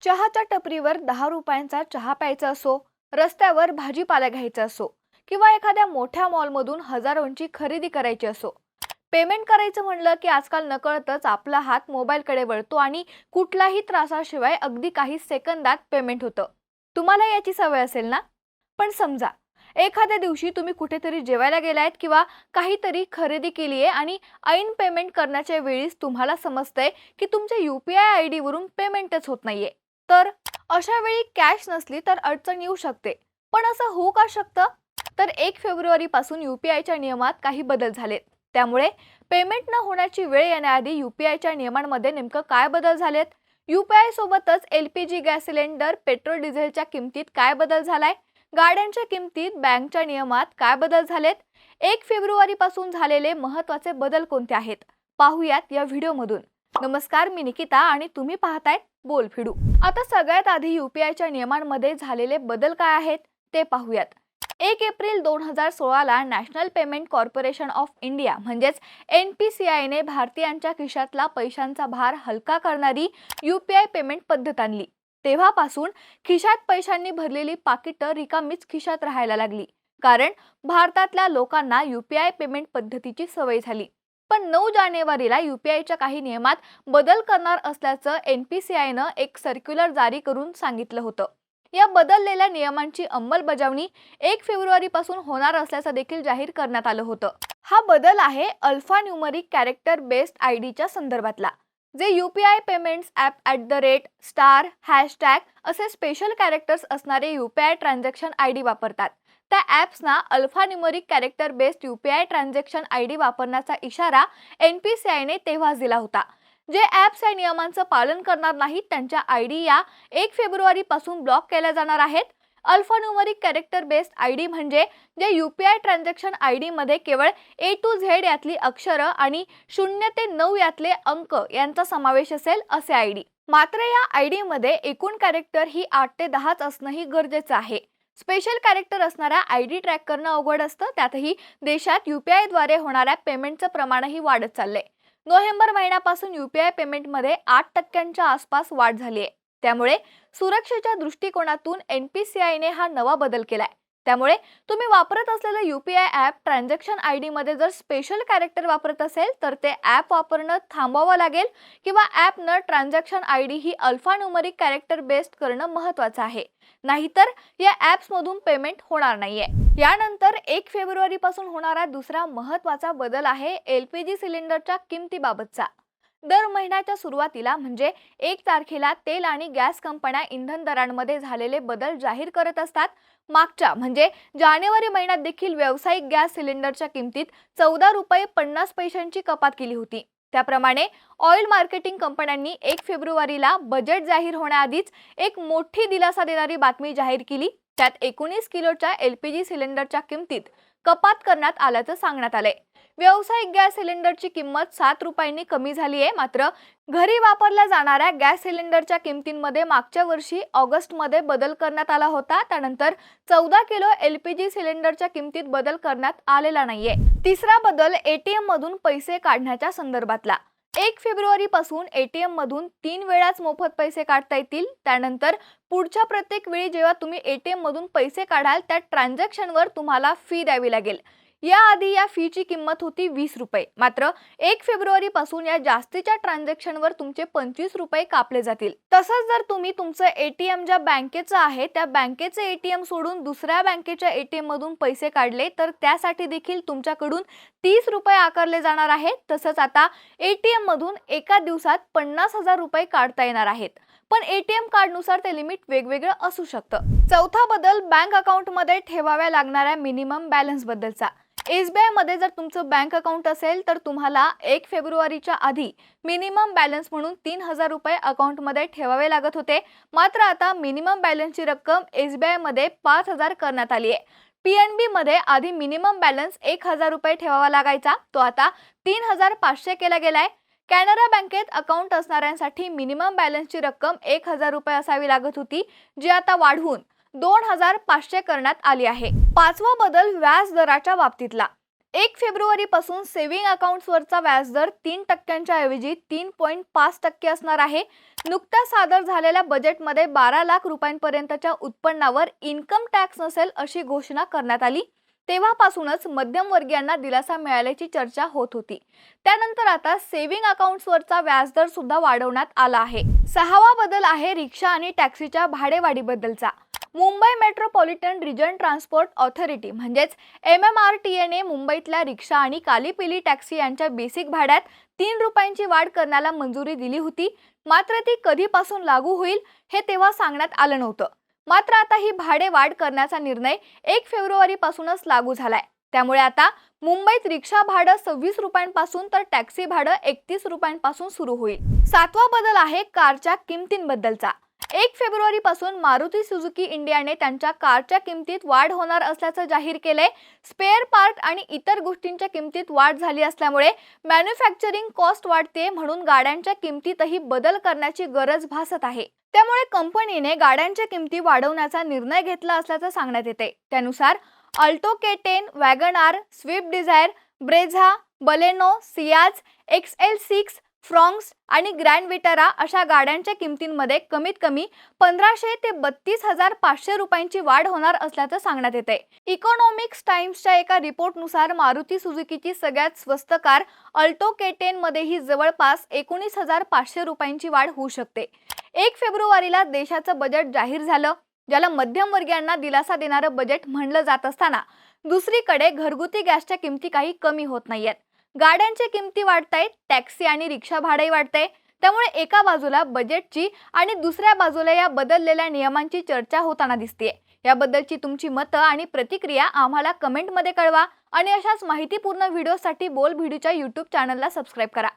चहाच्या टपरीवर 10 रुपयांचा चहा प्यायचा असो, रस्त्यावर भाजीपाला घ्यायचा असो किंवा एखाद्या मोठ्या मॉलमधून हजारोंची खरेदी करायची असो, पेमेंट करायचं म्हणलं की आजकाल नकळतच आपला हात मोबाईलकडे वळतो आणि कुठलाही त्रासाशिवाय अगदी काही सेकंदात पेमेंट होतं. तुम्हाला याची सवय असेल ना? पण समजा एखाद्या दिवशी तुम्ही कुठेतरी जेवायला गेलायत किंवा काहीतरी खरेदी केली आहे आणि ऐन पेमेंट करण्याच्या वेळीच तुम्हाला समजतंय की तुमच्या UPI ID वरून पेमेंटच होत नाहीये. तर अशा वेळी कॅश नसली तर अडचण येऊ शकते. पण असं होऊ का शकतं? तर 1 फेब्रुवारी पासून UPIच्या नियमात काही बदल झालेत. त्यामुळे पेमेंट न होण्याची वेळ येण्याआधी UPIच्या नियमांमध्ये नेमकं काय बदल झालेत? UPI सोबतच LPG गॅस सिलेंडर, पेट्रोल डिझेलच्या किमतीत काय बदल झालाय? गाड्यांच्या किमतीत, बँकच्या नियमात काय बदल झालेत? 1 फेब्रुवारी पासून झालेले महत्त्वाचे बदल कोणते आहेत? पाहूयात या व्हिडिओमधून. नमस्कार, मी निकिता आणि तुम्ही पाहतायत बोलफिडू. आता सगळ्यात आधी UPIच्या नियमांमध्ये झालेले बदल काय आहेत ते पाहूयात. 1 एप्रिल 2016 ला national payment corporation of India म्हणजेच NPCI ने भारतीयांच्या खिशातला पैशांचा भार हलका करणारी UPI पेमेंट पद्धत आणली. तेव्हापासून खिशात पैशांनी भरलेली पाकिटं रिकामीच खिशात राहायला लागली, कारण भारतातल्या लोकांना UPI पेमेंट पद्धतीची सवय झाली. पण 9 जानेवारीला UPIच्या काही नियमात बदल करणार असल्याचं NPCIनं एक सर्क्युलर जारी करून सांगितलं होतं. या बदललेल्या नियमांची अंमलबजावणी 1 फेब्रुवारी पासून होणार असल्याचं देखील जाहीर करण्यात आलं होतं. हा बदल आहे अल्फा न्यूमरिक कॅरेक्टर बेस्ड आयडीच्या संदर्भातला. जे UPI पेमेंट्स ॲप *, हॅशटॅग असे स्पेशल कॅरेक्टर्स असणारे UPI ट्रान्झॅक्शन ID वापरतात. त्या ॲप्सना alphanumeric character based UPI transaction ID वापरण्याचा इशारा NPCIने तेव्हाच दिला होता. जे ॲप्स या नियमांचं पालन करणार नाहीत त्यांच्या ID या 1 फेब्रुवारी पासून ब्लॉक केल्या जाणार आहेत. Alpha numeric character based ID म्हणजे जे UPI ट्रान्झॅक्शन ID मध्ये केवळ A to Z यातली अक्षरं आणि 0 ते 9 यातले अंक यांचा समावेश असेल असे ID. मात्र या ID मध्ये एकूण कॅरेक्टर ही 8 ते 10च असणंही गरजेचं आहे. स्पेशल कॅरेक्टर असणाऱ्या ID ट्रॅक करणं अवघड असतं. त्यातही देशात UPI द्वारे होणाऱ्या पेमेंटचं प्रमाणही वाढत चाललंय. नोव्हेंबर महिन्यापासून UPI पेमेंटमध्ये 8% आसपास वाढ झाली आहे. त्यामुळे सुरक्षेच्या दृष्टिकोनातून NPCIने हा नवा बदल केलाय. त्यामुळे तुम्ही वापरत असलेलं UPI ॲप ट्रान्झॅक्शन ID मध्ये जर स्पेशल कॅरेक्टर वापरत असेल तर ते ॲप वापरणं थांबवावं लागेल किंवा ॲपनं ट्रान्झॅक्शन ID ही अल्फा न्यूमरिक कॅरेक्टर बेस्ड करणं महत्त्वाचं आहे. नाहीतर या ॲप्समधून पेमेंट होणार नाहीये. यानंतर 1 फेब्रुवारी पासून होणारा दुसरा महत्त्वाचा बदल आहे LPG सिलेंडरच्या किमतीबाबतचा. दर महिन्याच्या सुरुवातीला म्हणजे 1 तारखेला तेल आणि गॅस कंपन्या इंधन दरांमध्ये झालेले बदल जाहीर करत असतात. मागच्या म्हणजे जानेवारी महिन्यात देखील व्यावसायिक गॅस सिलेंडरच्या किमतीत 14 रुपये 50 पैशांची कपात केली होती. त्याप्रमाणे ऑइल मार्केटिंग कंपन्यांनी 1 फेब्रुवारीला बजेट जाहीर होण्याआधीच एक मोठी दिलासा देणारी बातमी जाहीर केली. त्यात 19 किलोच्या LPG सिलेंडरच्या किमतीत कपात करण्यात आल्याचं सांगण्यात आलंय. व्यावसायिक गॅस सिलेंडरची किंमत 7 रुपयांनी कमी झाली आहे. मात्र घरी वापरल्या जाणाऱ्या गॅस सिलेंडरच्या किमतींमध्ये मागच्या वर्षी ऑगस्टमध्ये बदल करण्यात आला होता. त्यानंतर 14 किलो LPG सिलेंडरच्या किमतीत बदल करण्यात आलेला नाहीये. तिसरा बदल ATM मधून पैसे काढण्याच्या संदर्भातला. 1 फेब्रुवारी पासून ATM मधून 3 वेळाच मोफत पैसे काढता येतील. त्यानंतर पुढच्या प्रत्येक वेळी जेव्हा तुम्ही ATM मधून पैसे काढाल त्या ट्रान्झॅक्शनवर तुम्हाला फी द्यावी लागेल. याआधी या फीची किंमत होती 20 रुपये. मात्र 1 फेब्रुवारी पासून या जास्तीच्या ट्रान्झॅक्शनवर तुमचे 25 रुपये कापले जातील. तसंच जर तुम्ही तुमचं ATM ज्या बँकेचं आहे त्या बँकेचे ATM सोडून दुसऱ्या बँकेच्या ATM मधून पैसे काढले तर त्यासाठी देखील तुमच्याकडून 30 रुपये आकारले जाणार आहेत. तसंच आता ATM मधून एका दिवसात 50,000 रुपये काढता येणार आहेत. पण ATM कार्डनुसार ते लिमिट वेगवेगळं असू शकतं. चौथा बदल बँक अकाउंटमध्ये ठेवाव्या लागणाऱ्या मिनिमम बॅलन्स बद्दलचा. SBI मध्ये जर तुमचं बँक अकाउंट असेल तर तुम्हाला 1 फेब्रुवारीच्या आधी मिनिमम बॅलन्स म्हणून 3,000 रुपये अकाउंटमध्ये ठेवावे लागत होते. मात्र आता मिनिमम बॅलन्सची रक्कम SBI मध्ये 5,000 करण्यात आली आहे. PNB मध्ये आधी मिनिमम बॅलन्स 1,000 रुपये ठेवावा लागायचा, तो आता 3,500 केला गेलाय. कॅनरा बँकेत अकाउंट असणाऱ्यांसाठी मिनिमम बॅलन्सची रक्कम 1,000 रुपये असावी लागत होती, जी आता वाढवून 2,500 करण्यात आली आहे. पाचवा बदल व्याज दराच्या बाबतीतला. 1 फेब्रुवारीपासून सेव्हिंग अकाउंट्सवरचा व्याजदर 3% ऐवजी 3.5% असणार आहे. नुकत्याच सादर झालेल्या बजेटमध्ये 12 लाख रुपयांपर्यंतच्या उत्पन्नावर इन्कम टॅक्स नसेल अशी घोषणा करण्यात आली. तेव्हापासूनच मध्यमवर्गीयांना दिलासा मिळाल्याची चर्चा होत होती. त्यानंतर आता सेव्हिंग अकाउंट्सवरचा व्याजदर सुद्धा वाढवण्यात आला आहे. 6वा बदल आहे रिक्षा आणि टॅक्सीच्या भाडेवाढीबद्दलचा. Mumbai metropolitan region transport authority म्हणजेच MMRTने मुंबईतल्या रिक्षा आणि कालीपिली टॅक्सी यांच्या बेसिक भाड्यात 3 रुपयांची वाढ करण्याला मंजुरी दिली होती. मात्र ती कधीपासून लागू होईल हे तेव्हा सांगण्यात आलं नव्हतं. मात्र आता ही भाडे वाढ करण्याचा निर्णय 1 फेब्रुवारीपासूनच लागू झालाय. त्यामुळे आता मुंबईत रिक्षा भाडं 26 रुपयांपासून तर टॅक्सी भाडं 31 रुपयांपासून सुरू होईल. 7वा बदल आहे कारच्या किमतींबद्दलचा. 1 फेब्रुवारीपासून मारुती सुझुकी इंडियाने त्यांच्या कारच्या किमतीत वाढ होणार असल्याचं जाहीर केलंय. स्पेअर पार्ट आणि इतर गोष्टींच्या किमतीत वाढ झाली असल्यामुळे मॅन्युफॅक्चरिंग कॉस्ट वाढते, म्हणून गाड्यांच्या किमतीतही बदल करण्याची गरज भासत आहे. त्यामुळे कंपनीने गाड्यांच्या किमती वाढवण्याचा निर्णय घेतला असल्याचं सांगण्यात येते. त्यानुसार Alto K10, Wagon R, Swift Dzire, Brezza, Baleno, Ciaz, XL6, Fronx आणि ग्रँड विटारा अशा गाड्यांच्या किमतींमध्ये कमीत कमी 1500 ते 32,500 रुपयांची वाढ होणार असल्याचं सांगण्यात येते. इकॉनॉमिक्स टाइम्सच्या एका रिपोर्टनुसार मारुती सुझुकीची सगळ्यात स्वस्त कार अल्टो K10 मध्येही जवळपास 19,500 रुपयांची वाढ होऊ शकते. 1 फेब्रुवारीला देशाचं बजेट जाहीर झालं, ज्याला मध्यमवर्गीयांना दिलासा देणारं बजेट म्हणलं जात असताना दुसरीकडे घरगुती गॅसच्या किमती काही कमी होत नाहीयेत. गाड्यांच्या किमती वाढतायत, टॅक्सी आणि रिक्षा भाडे वाढतंय. त्यामुळे एका बाजूला बजेटची आणि दुसऱ्या बाजूला या बदललेल्या नियमांची चर्चा होताना दिसतेय. याबद्दलची तुमची मतं आणि प्रतिक्रिया आम्हाला कमेंटमध्ये कळवा आणि अशाच माहितीपूर्ण व्हिडिओसाठी बोल भिडूच्या YouTube चॅनलला सबस्क्राईब करा.